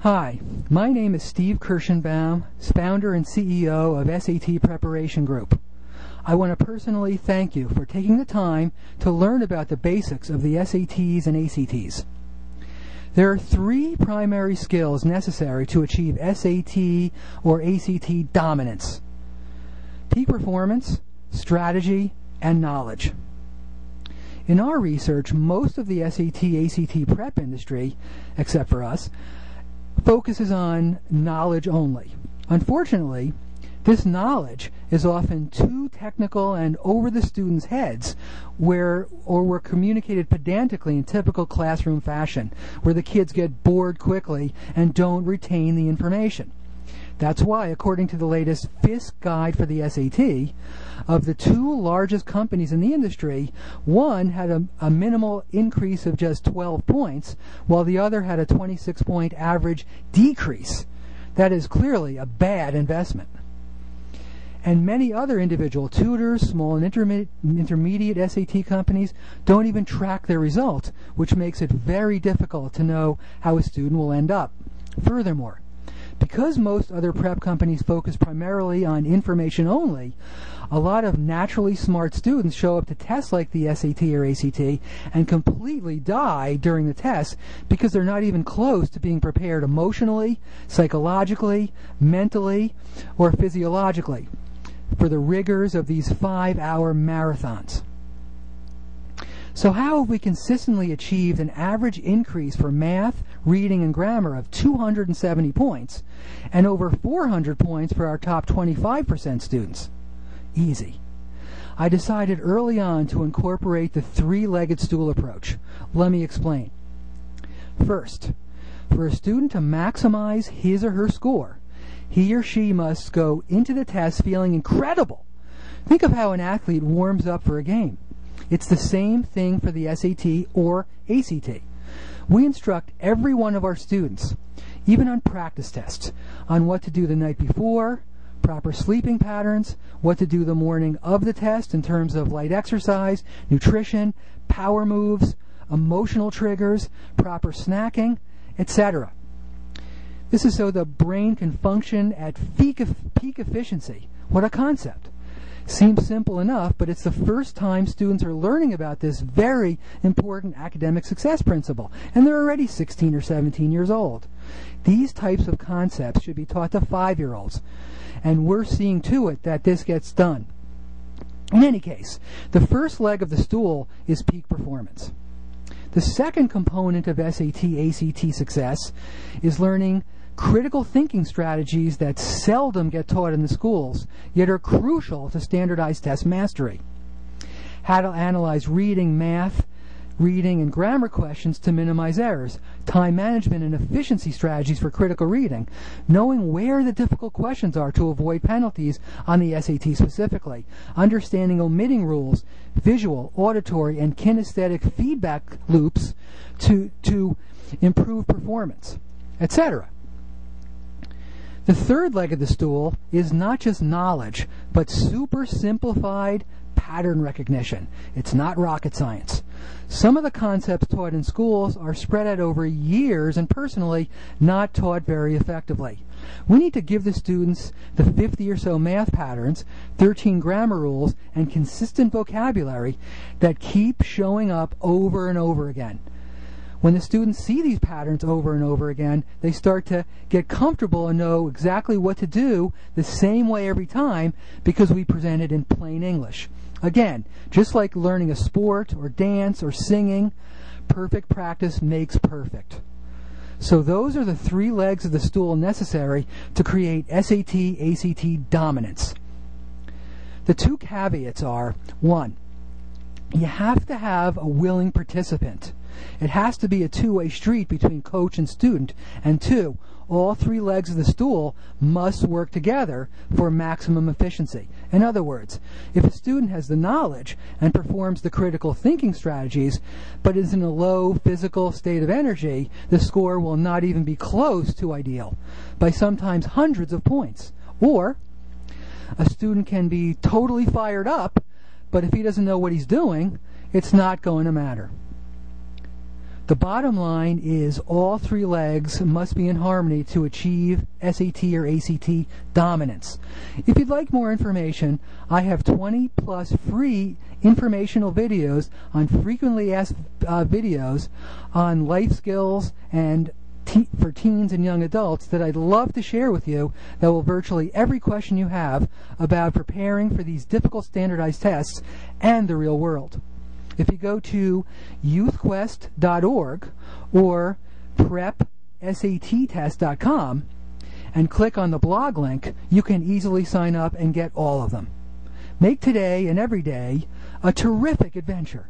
Hi, my name is Steve Kirshenbaum, founder and CEO of SAT Preparation Group. I want to personally thank you for taking the time to learn about the basics of the SATs and ACTs. There are three primary skills necessary to achieve SAT or ACT dominance: peak performance, strategy, and knowledge. In our research, most of the SAT-ACT prep industry, except for us, focuses on knowledge only. Unfortunately, this knowledge is often too technical and over the students' heads, or were communicated pedantically in typical classroom fashion, where the kids get bored quickly and don't retain the information. That's why, according to the latest FISC guide for the SAT, of the two largest companies in the industry, one had a minimal increase of just 12 points, while the other had a 26-point average decrease. That is clearly a bad investment. And many other individual tutors, small and intermediate SAT companies don't even track their results, which makes it very difficult to know how a student will end up. Furthermore, because most other prep companies focus primarily on information only, a lot of naturally smart students show up to tests like the SAT or ACT and completely die during the test because they're not even close to being prepared emotionally, psychologically, mentally, or physiologically for the rigors of these 5-hour marathons. So how have we consistently achieved an average increase for math, reading, and grammar of 270 points and over 400 points for our top 25% students? Easy. I decided early on to incorporate the three-legged stool approach. Let me explain. First, for a student to maximize his or her score, he or she must go into the test feeling incredible. Think of how an athlete warms up for a game. It's the same thing for the SAT or ACT. We instruct every one of our students, even on practice tests, on what to do the night before, proper sleeping patterns, what to do the morning of the test in terms of light exercise, nutrition, power moves, emotional triggers, proper snacking, etc. This is so the brain can function at peak efficiency. What a concept. Seems simple enough, but it's the first time students are learning about this very important academic success principle, and they're already 16 or 17 years old. These types of concepts should be taught to 5-year-olds, and we're seeing to it that this gets done. In any case, the first leg of the stool is peak performance. The second component of SAT-ACT success is learning critical thinking strategies that seldom get taught in the schools, yet are crucial to standardized test mastery. How to analyze reading, math, reading, and grammar questions to minimize errors, time management and efficiency strategies for critical reading, knowing where the difficult questions are to avoid penalties on the SAT specifically, understanding omitting rules, visual, auditory, and kinesthetic feedback loops to improve performance, etc. The third leg of the stool is not just knowledge, but super simplified pattern recognition. It's not rocket science. Some of the concepts taught in schools are spread out over years and personally not taught very effectively. We need to give the students the 50 or so math patterns, 13 grammar rules, and consistent vocabulary that keep showing up over and over again. When the students see these patterns over and over again, they start to get comfortable and know exactly what to do the same way every time because we present it in plain English. Again, just like learning a sport or dance or singing, perfect practice makes perfect. So those are the three legs of the stool necessary to create SAT-ACT dominance. The two caveats are, 1, you have to have a willing participant. It has to be a two-way street between coach and student. And 2, all three legs of the stool must work together for maximum efficiency. In other words, if a student has the knowledge and performs the critical thinking strategies, but is in a low physical state of energy, the score will not even be close to ideal, by sometimes hundreds of points. Or a student can be totally fired up, but if he doesn't know what he's doing, it's not going to matter. The bottom line is all three legs must be in harmony to achieve SAT or ACT dominance. If you'd like more information, I have 20 plus free informational videos on frequently asked videos on life skills and for teens and young adults that I'd love to share with you that will virtually every question you have about preparing for these difficult standardized tests and the real world. If you go to youthquest.org or prepsattest.com and click on the blog link, you can easily sign up and get all of them. Make today and every day a terrific adventure.